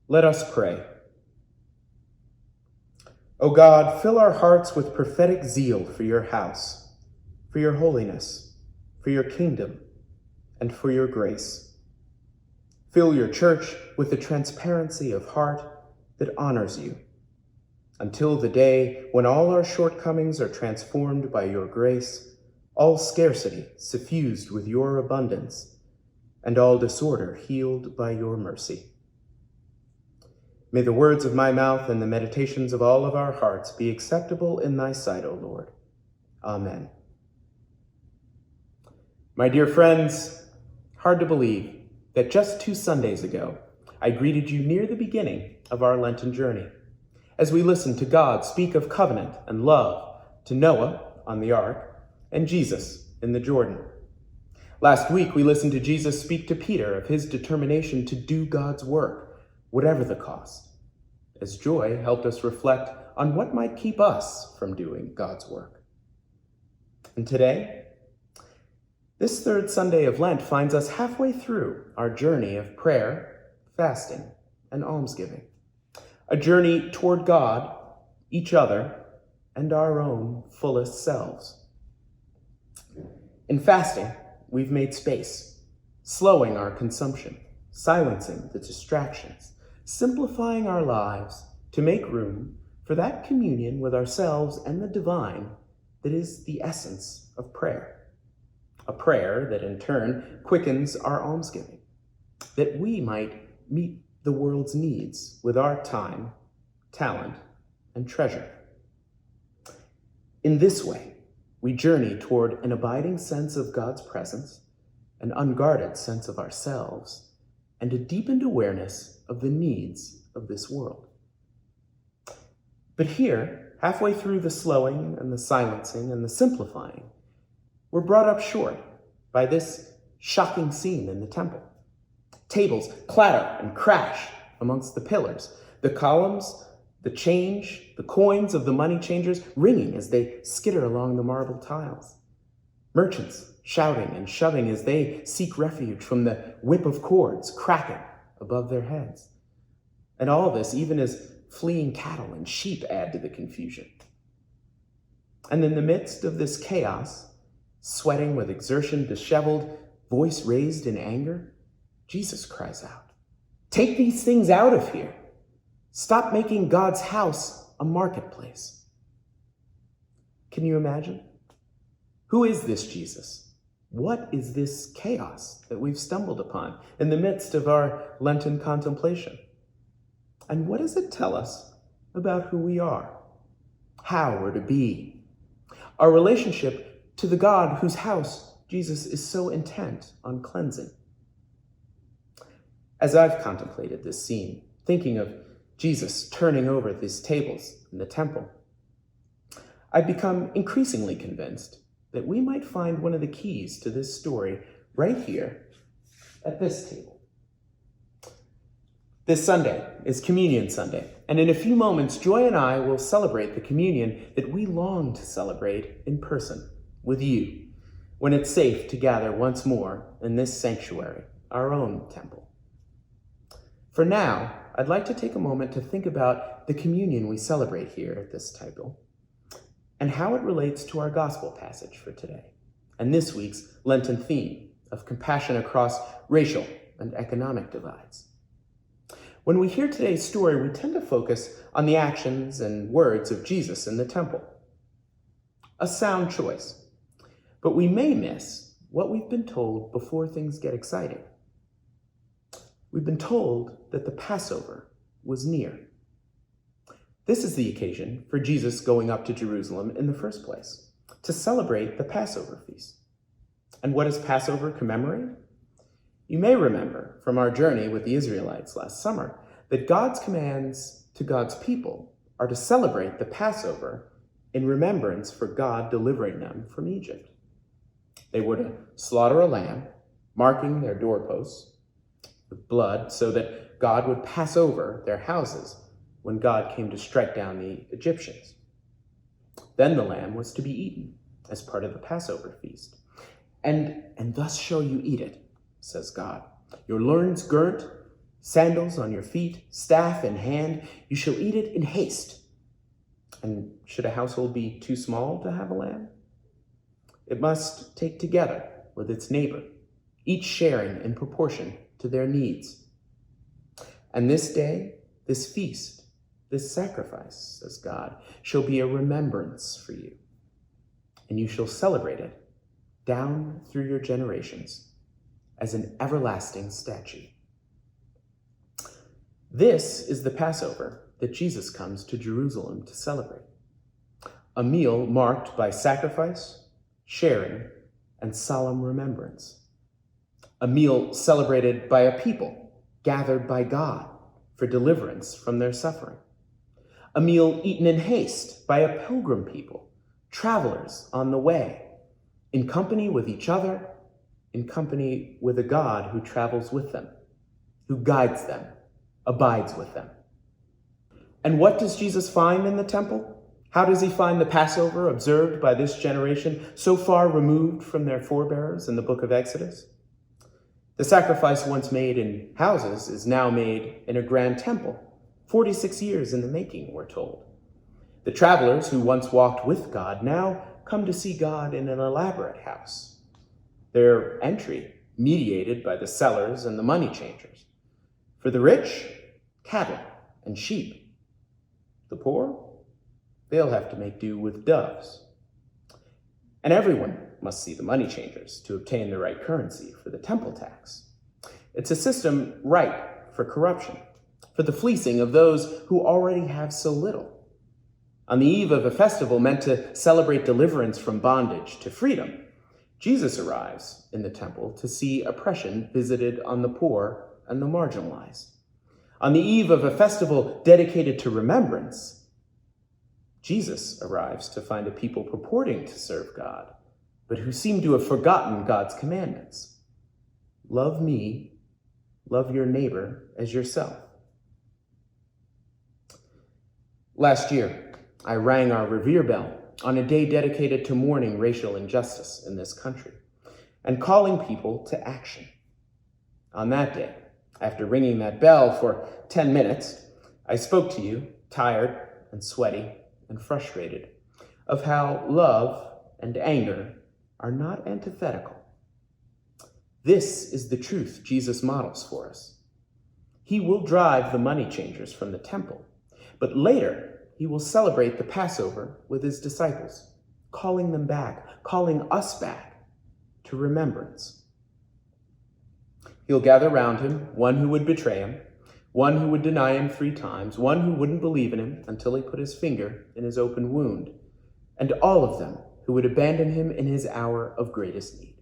Let us pray. O God, fill our hearts with prophetic zeal for your house, for your holiness, for your kingdom, and for your grace. Fill your church with the transparency of heart that honors you, until the day when all our shortcomings are transformed by your grace, all scarcity suffused with your abundance, and all disorder healed by your mercy. May the words of my mouth and the meditations of all of our hearts be acceptable in thy sight, O Lord. Amen. My dear friends, hard to believe that just 2 Sundays ago, I greeted you near the beginning of our Lenten journey, as we listened to God speak of covenant and love to Noah on the ark and Jesus in the Jordan. Last week, we listened to Jesus speak to Peter of his determination to do God's work, whatever the cost, as joy helped us reflect on what might keep us from doing God's work. And today, this 3rd Sunday of Lent finds us halfway through our journey of prayer, fasting, and almsgiving, a journey toward God, each other, and our own fullest selves. In fasting, we've made space, slowing our consumption, silencing the distractions, simplifying our lives to make room for that communion with ourselves and the divine that is the essence of prayer. A prayer that in turn quickens our almsgiving, that we might meet the world's needs with our time, talent, and treasure. In this way, we journey toward an abiding sense of God's presence, an unguarded sense of ourselves, and a deepened awareness of the needs of this world. But here, halfway through the slowing and the silencing and the simplifying, we're brought up short by this shocking scene in the temple. Tables clatter and crash amongst the pillars, the columns, the change, the coins of the money changers ringing as they skitter along the marble tiles. Merchants shouting and shoving as they seek refuge from the whip of cords cracking above their heads. And all this even as fleeing cattle and sheep add to the confusion. And in the midst of this chaos, sweating with exertion, disheveled, voice raised in anger, Jesus cries out, "Take these things out of here. Stop making God's house a marketplace." Can you imagine? Who is this Jesus? What is this chaos that we've stumbled upon in the midst of our Lenten contemplation? And what does it tell us about who we are, how we're to be, our relationship to the God whose house Jesus is so intent on cleansing? As I've contemplated this scene, thinking of Jesus turning over these tables in the temple, I've become increasingly convinced that we might find one of the keys to this story right here at this table. This Sunday is Communion Sunday, and in a few moments, Joy and I will celebrate the communion that we long to celebrate in person with you, when it's safe to gather once more in this sanctuary, our own temple. For now, I'd like to take a moment to think about the communion we celebrate here at this table and how it relates to our gospel passage for today and this week's Lenten theme of compassion across racial and economic divides. When we hear today's story, we tend to focus on the actions and words of Jesus in the temple. A sound choice. But we may miss what we've been told before things get exciting. We've been told that the Passover was near. This is the occasion for Jesus going up to Jerusalem in the first place, to celebrate the Passover feast. And what does Passover commemorate? You may remember from our journey with the Israelites last summer that God's commands to God's people are to celebrate the Passover in remembrance for God delivering them from Egypt. They were to slaughter a lamb, marking their doorposts with blood so that God would pass over their houses when God came to strike down the Egyptians. Then the lamb was to be eaten as part of the Passover feast. And thus shall you eat it, says God. Your loins girt, sandals on your feet, staff in hand. You shall eat it in haste. And should a household be too small to have a lamb? It must take together with its neighbor, each sharing in proportion to their needs. And this day, this feast, this sacrifice, says God, shall be a remembrance for you. And you shall celebrate it down through your generations as an everlasting statute. This is the Passover that Jesus comes to Jerusalem to celebrate. A meal marked by sacrifice, sharing, and solemn remembrance. A meal celebrated by a people gathered by God for deliverance from their suffering. A meal eaten in haste by a pilgrim people, travelers on the way, in company with each other, in company with a God who travels with them, who guides them, abides with them. And what does Jesus find in the temple? How does he find the Passover observed by this generation so far removed from their forebears in the book of Exodus? The sacrifice once made in houses is now made in a grand temple, 46 years in the making, we're told. The travelers who once walked with God now come to see God in an elaborate house. Their entry mediated by the sellers and the money changers. For the rich, cattle and sheep. The poor, they'll have to make do with doves. And everyone must see the money changers to obtain the right currency for the temple tax. It's a system ripe for corruption, for the fleecing of those who already have so little. On the eve of a festival meant to celebrate deliverance from bondage to freedom, Jesus arrives in the temple to see oppression visited on the poor and the marginalized. On the eve of a festival dedicated to remembrance, Jesus arrives to find a people purporting to serve God, but who seem to have forgotten God's commandments. Love me, love your neighbor as yourself. Last year, I rang our Revere bell on a day dedicated to mourning racial injustice in this country and calling people to action. On that day, after ringing that bell for 10 minutes, I spoke to you, tired and sweaty and frustrated, of how love and anger are not antithetical. This is the truth Jesus models for us. He will drive the money changers from the temple, but later he will celebrate the Passover with his disciples, calling them back, calling us back to remembrance. He'll gather round him one who would betray him, one who would deny him 3 times, one who wouldn't believe in him until he put his finger in his open wound, and all of them who would abandon him in his hour of greatest need.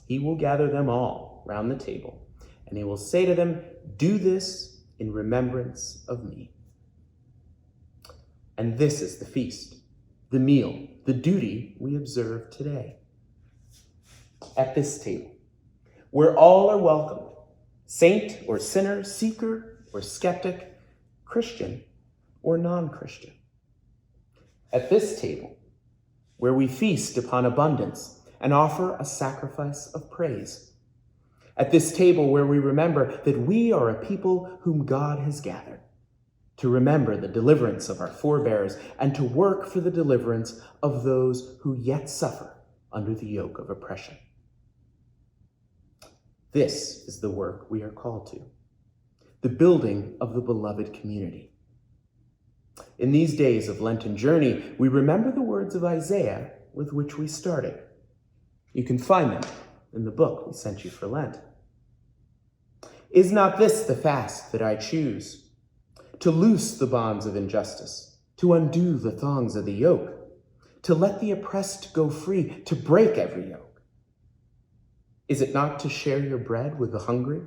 He will gather them all round the table, and he will say to them, "Do this in remembrance of me." And this is the feast, the meal, the duty we observe today. At this table, where all are welcomed, saint or sinner, seeker or skeptic, Christian or non-Christian. At this table, where we feast upon abundance and offer a sacrifice of praise. At this table where we remember that we are a people whom God has gathered, to remember the deliverance of our forebears and to work for the deliverance of those who yet suffer under the yoke of oppression. This is the work we are called to, the building of the beloved community. In these days of Lenten journey, we remember the words of Isaiah with which we started. You can find them in the book we sent you for Lent. Is not this the fast that I choose? To loose the bonds of injustice, to undo the thongs of the yoke, to let the oppressed go free, to break every yoke? Is it not to share your bread with the hungry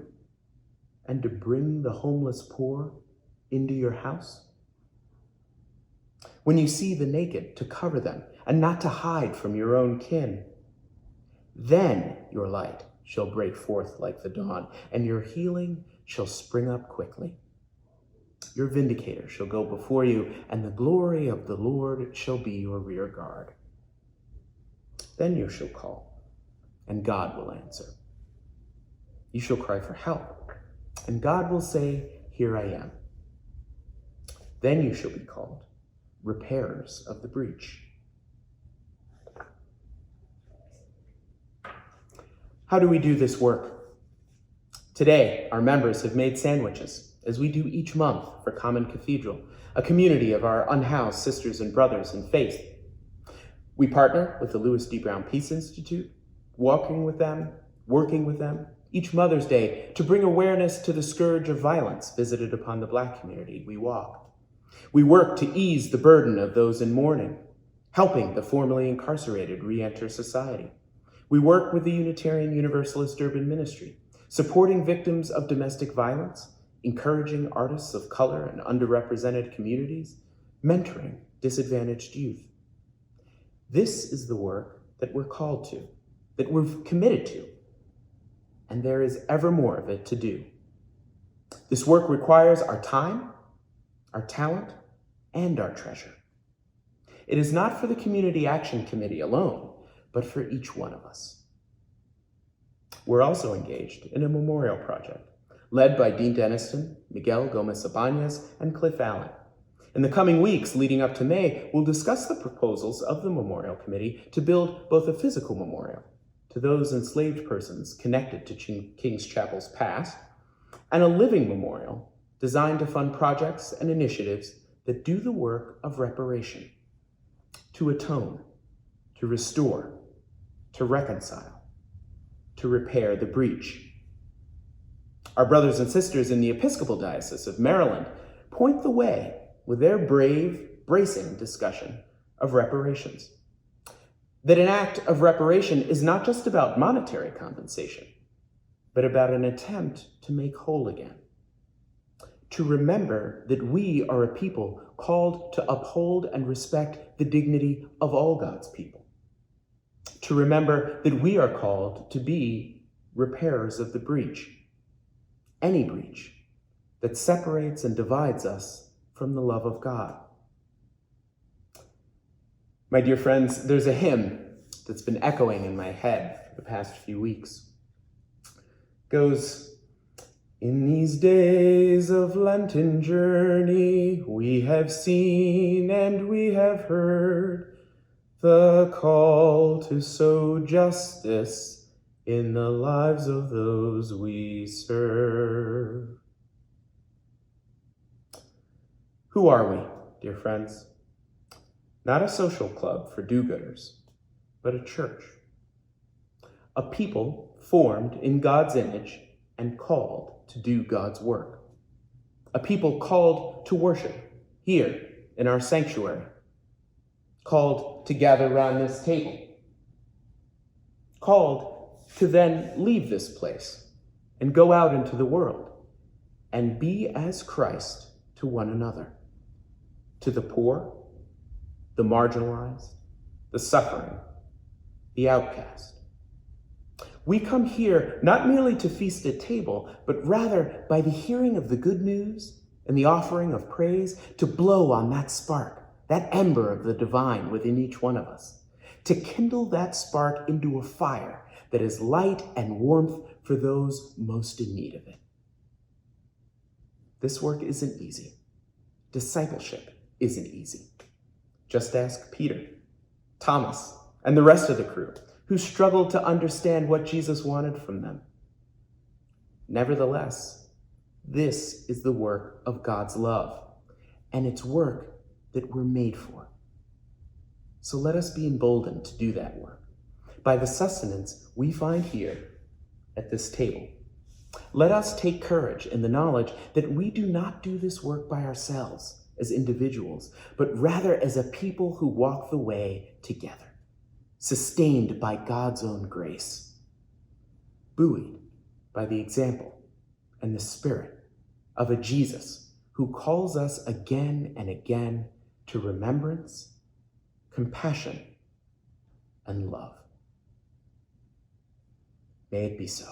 and to bring the homeless poor into your house? When you see the naked, to cover them and not to hide from your own kin? Then your light shall break forth like the dawn, and your healing shall spring up quickly. Your vindicator shall go before you, and the glory of the Lord shall be your rear guard. Then you shall call, and God will answer. You shall cry for help, And God will say, "Here I am." Then you shall be called repairers of the breach. How do we do this work? Today, our members have made sandwiches, as we do each month for Common Cathedral, a community of our unhoused sisters and brothers in faith. We partner with the Louis D. Brown Peace Institute, working with them each Mother's Day to bring awareness to the scourge of violence visited upon the Black community we walk. We work to ease the burden of those in mourning, helping the formerly incarcerated re-enter society. We work with the Unitarian Universalist Urban Ministry, supporting victims of domestic violence, encouraging artists of color and underrepresented communities, mentoring disadvantaged youth. This is the work that we're called to, that we're committed to, and there is ever more of it to do. This work requires our time, our talent, and our treasure. It is not for the Community Action Committee alone, but for each one of us. We're also engaged in a memorial project led by Dean Denniston, Miguel Gomez-Ibanez, and Cliff Allen. In the coming weeks leading up to May, we'll discuss the proposals of the Memorial Committee to build both a physical memorial to those enslaved persons connected to King's Chapel's past, and a living memorial designed to fund projects and initiatives that do the work of reparation, to atone, to restore, to reconcile, to repair the breach. Our brothers and sisters in the Episcopal Diocese of Maryland point the way with their brave, bracing discussion of reparations. That an act of reparation is not just about monetary compensation, but about an attempt to make whole again. To remember that we are a people called to uphold and respect the dignity of all God's people. To remember that we are called to be repairers of the breach, any breach that separates and divides us from the love of God. My dear friends, there's a hymn that's been echoing in my head for the past few weeks. It goes, "In these days of Lenten journey, we have seen and we have heard the call to sow justice in the lives of those we serve." Who are we, dear friends? Not a social club for do-gooders, but a church. A people formed in God's image and called to do God's work. A people called to worship here in our sanctuary. Called to gather around this table. Called to then leave this place and go out into the world and be as Christ to one another. To the poor, the marginalized, the suffering, the outcast. We come here not merely to feast at table, but rather by the hearing of the good news and the offering of praise to blow on that spark, that ember of the divine within each one of us, to kindle that spark into a fire that is light and warmth for those most in need of it. This work isn't easy. Discipleship isn't easy. Just ask Peter, Thomas, and the rest of the crew who struggled to understand what Jesus wanted from them. Nevertheless, this is the work of God's love, and it's work that we're made for. So let us be emboldened to do that work by the sustenance we find here at this table. Let us take courage in the knowledge that we do not do this work by ourselves as individuals, but rather as a people who walk the way together, sustained by God's own grace, buoyed by the example and the spirit of a Jesus who calls us again and again to remembrance, compassion, and love. May it be so.